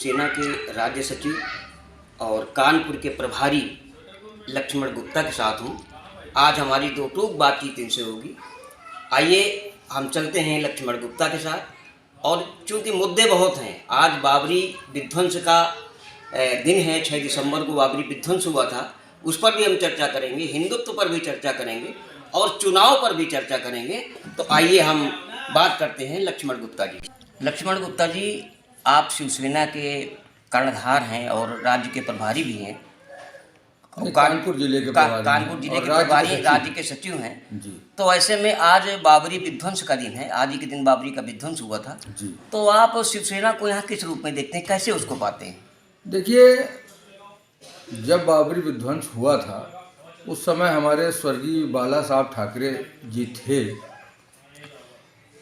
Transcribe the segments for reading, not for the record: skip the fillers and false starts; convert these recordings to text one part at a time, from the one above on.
शिवसेना के राज्य सचिव और कानपुर के प्रभारी लक्ष्मण गुप्ता के साथ हूँ। आज हमारी दो टूक बातचीत इनसे होगी। आइए हम चलते हैं लक्ष्मण गुप्ता के साथ। और चूँकि मुद्दे बहुत हैं, आज बाबरी विध्वंस का दिन है, 6 दिसंबर को बाबरी विध्वंस हुआ था, उस पर भी हम चर्चा करेंगे, हिंदुत्व पर भी चर्चा करेंगे और चुनाव पर भी चर्चा करेंगे। तो आइए हम बात करते हैं लक्ष्मण गुप्ता जी। लक्ष्मण गुप्ता जी, आप शिवसेना के कर्णधार हैं और राज्य के प्रभारी भी हैं, कानपुर जिले के प्रभारी, राज्य के सचिव हैं जी। तो ऐसे में आज बाबरी विध्वंस का दिन है, आज ही के दिन बाबरी का विध्वंस हुआ था जी। तो आप शिवसेना को यहाँ किस रूप में देखते हैं, कैसे उसको पाते हैं? देखिए, जब बाबरी विध्वंस हुआ था उस समय हमारे स्वर्गीय बाला साहब ठाकरे जी थे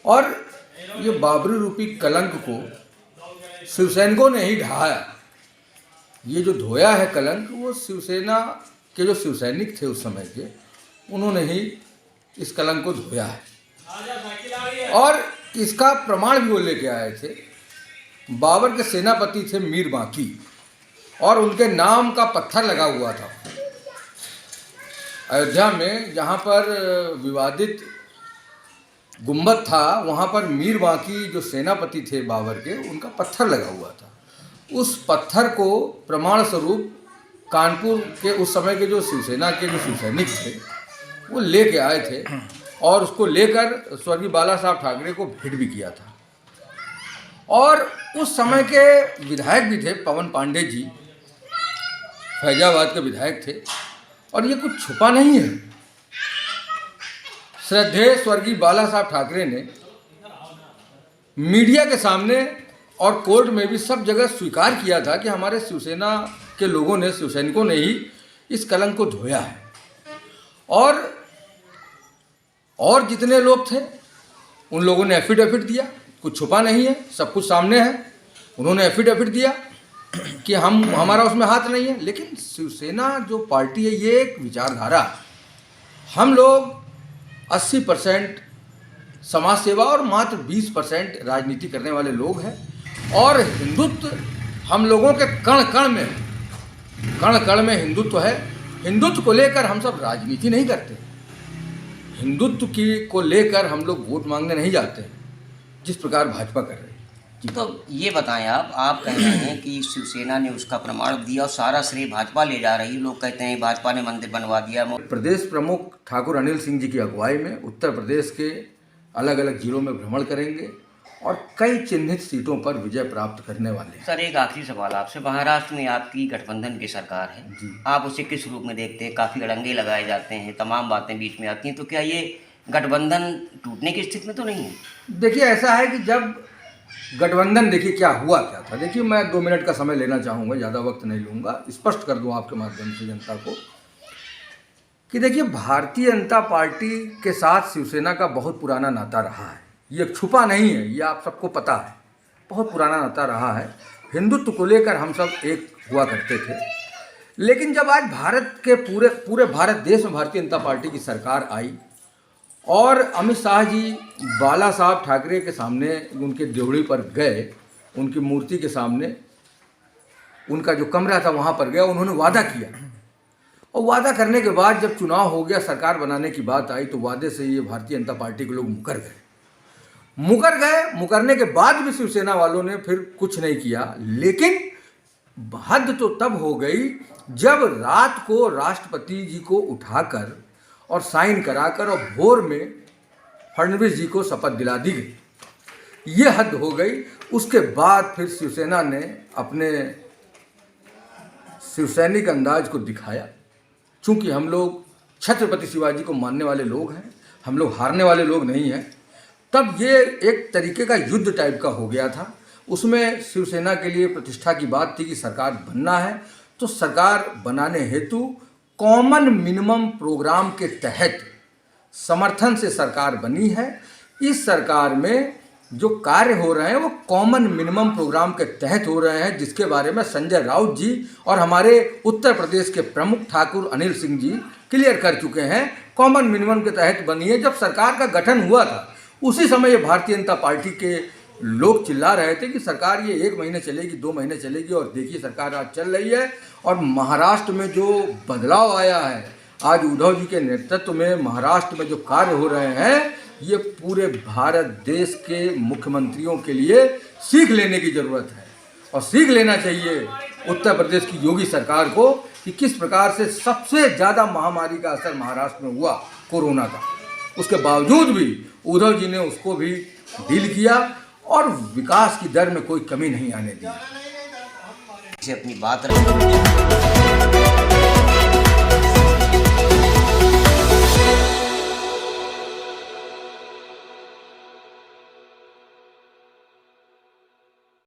और ये बाबरी रूपी कलंक को शिवसैनिकों ने ही ढहाया। ये जो धोया है कलंक, वो शिवसेना के जो शिवसैनिक थे उस समय के, उन्होंने ही इस कलंक को धोया है। और इसका प्रमाण भी वो लेके आए थे। बाबर के सेनापति थे मीर बांकी और उनके नाम का पत्थर लगा हुआ था अयोध्या में, जहाँ पर विवादित गुम्बद था, वहाँ पर मीर बांकी जो सेनापति थे बाबर के, उनका पत्थर लगा हुआ था। उस पत्थर को प्रमाण स्वरूप कानपुर के उस समय के जो शिवसेना के जो शिवसैनिक थे वो लेके आए थे और उसको लेकर स्वर्गीय बाला साहब ठाकरे को भेंट भी किया था। और उस समय के विधायक भी थे पवन पांडे जी, फैजाबाद के विधायक थे। और ये कुछ छुपा नहीं है, श्रद्धेय स्वर्गीय बाला साहब ठाकरे ने मीडिया के सामने और कोर्ट में भी सब जगह स्वीकार किया था कि हमारे शिवसेना के लोगों ने, शिवसैनिकों ने ही इस कलंक को धोया है। और जितने लोग थे उन लोगों ने एफिडेविट दिया, कुछ छुपा नहीं है, सब कुछ सामने है। उन्होंने एफिडेविट दिया कि हमारा उसमें हाथ नहीं है। लेकिन शिवसेना जो पार्टी है, ये एक विचारधारा, हम लोग 80% समाज सेवा और मात्र 20% राजनीति करने वाले लोग हैं। और हिंदुत्व हम लोगों के कण कण में हिंदुत्व है। हिंदुत्व को लेकर हम सब राजनीति नहीं करते, हिंदुत्व को लेकर हम लोग वोट मांगने नहीं जाते जिस प्रकार भाजपा कर रही है। तो ये बताएं, आप कह रहे हैं कि शिवसेना ने उसका प्रमाण दिया और सारा श्रेय भाजपा ले जा रही है। लोग कहते हैं भाजपा ने मंदिर बनवा दिया। प्रदेश प्रमुख ठाकुर अनिल सिंह जी की अगुवाई में उत्तर प्रदेश के अलग अलग जिलों में भ्रमण करेंगे और कई चिन्हित सीटों पर विजय प्राप्त करने वाले हैं। सर, एक आखिरी सवाल आपसे। महाराष्ट्र में आपकी गठबंधन की सरकार है जी, आप उसे किस रूप में देखते हैं? काफ़ी अड़ंगे लगाए जाते हैं, तमाम बातें बीच में आती हैं, तो क्या ये गठबंधन टूटने की स्थिति में तो नहीं है? देखिए, ऐसा है कि जब गठबंधन, देखिए क्या हुआ क्या था। देखिए, मैं 2 मिनट का समय लेना चाहूँगा, ज़्यादा वक्त नहीं लूँगा, स्पष्ट कर दूँ आपके माध्यम से जनता को कि देखिए, भारतीय जनता पार्टी के साथ शिवसेना का बहुत पुराना नाता रहा है। ये छुपा नहीं है, ये आप सबको पता है, बहुत पुराना नाता रहा है। हिंदुत्व को लेकर हम सब एक हुआ करते थे। लेकिन जब आज भारत के पूरे भारत देश में भारतीय जनता पार्टी की सरकार आई और अमित शाह जी बाला साहब ठाकरे के सामने, उनके देवड़ी पर गए, उनकी मूर्ति के सामने, उनका जो कमरा था वहाँ पर गया, उन्होंने वादा किया। और वादा करने के बाद जब चुनाव हो गया, सरकार बनाने की बात आई, तो वादे से ये भारतीय जनता पार्टी के लोग मुकर के बाद भी शिवसेना वालों ने फिर कुछ नहीं किया। लेकिन हद तो तब हो गई जब रात को राष्ट्रपति जी को उठाकर और साइन कराकर और भोर में फडणवीस जी को शपथ दिला दी गई। ये हद हो गई। उसके बाद फिर शिवसेना ने अपने शिवसैनिक अंदाज को दिखाया। चूंकि हम लोग छत्रपति शिवाजी को मानने वाले लोग हैं, हम लोग हारने वाले लोग नहीं हैं, तब ये एक तरीके का युद्ध टाइप का हो गया था। उसमें शिवसेना के लिए प्रतिष्ठा की बात थी कि सरकार बनना है, तो सरकार बनाने हेतु कॉमन मिनिमम प्रोग्राम के तहत समर्थन से सरकार बनी है। इस सरकार में जो कार्य हो रहे हैं वो कॉमन मिनिमम प्रोग्राम के तहत हो रहे हैं, जिसके बारे में संजय राउत जी और हमारे उत्तर प्रदेश के प्रमुख ठाकुर अनिल सिंह जी क्लियर कर चुके हैं। कॉमन मिनिमम के तहत बनी है। जब सरकार का गठन हुआ था उसी समय ये भारतीय जनता पार्टी के लोग चिल्ला रहे थे कि सरकार ये 1 महीने चलेगी, 2 महीने चलेगी, और देखिए सरकार आज चल रही है। और महाराष्ट्र में जो बदलाव आया है, आज उद्धव जी के नेतृत्व में महाराष्ट्र में जो कार्य हो रहे हैं, ये पूरे भारत देश के मुख्यमंत्रियों के लिए सीख लेने की ज़रूरत है। और सीख लेना चाहिए उत्तर प्रदेश की योगी सरकार को कि किस प्रकार से सबसे ज़्यादा महामारी का असर महाराष्ट्र में हुआ कोरोना का, उसके बावजूद भी उद्धव जी ने उसको भी डील किया और विकास की दर में कोई कमी नहीं आने दी। से अपनी बात रखी।